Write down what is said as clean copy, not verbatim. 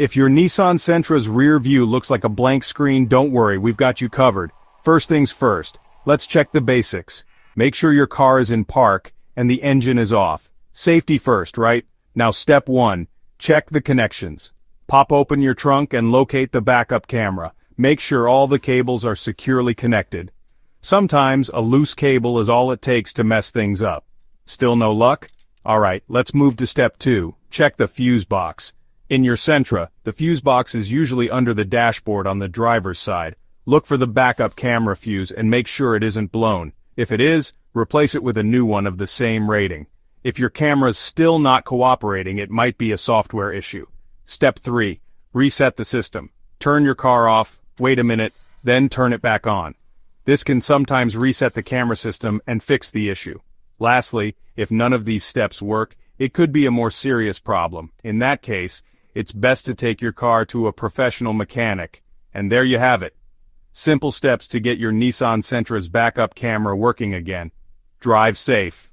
If your Nissan Sentra's rear view looks like a blank screen, don't worry, we've got you covered. First things first, let's check the basics. Make sure your car is in park and the engine is off. Safety first, right? Now step 1, check the connections. Pop open your trunk and locate the backup camera. Make sure all the cables are securely connected. Sometimes a loose cable is all it takes to mess things up. Still no luck? Alright, let's move to step 2, check the fuse box. In your Sentra, the fuse box is usually under the dashboard on the driver's side. Look for the backup camera fuse and make sure it isn't blown. If it is, replace it with a new one of the same rating. If your camera's still not cooperating, it might be a software issue. Step 3, reset the system. Turn your car off, wait a minute, then turn it back on. This can sometimes reset the camera system and fix the issue. Lastly, if none of these steps work, it could be a more serious problem. In that case, it's best to take your car to a professional mechanic. And there you have it. Simple steps to get your Nissan Sentra's backup camera working again. Drive safe.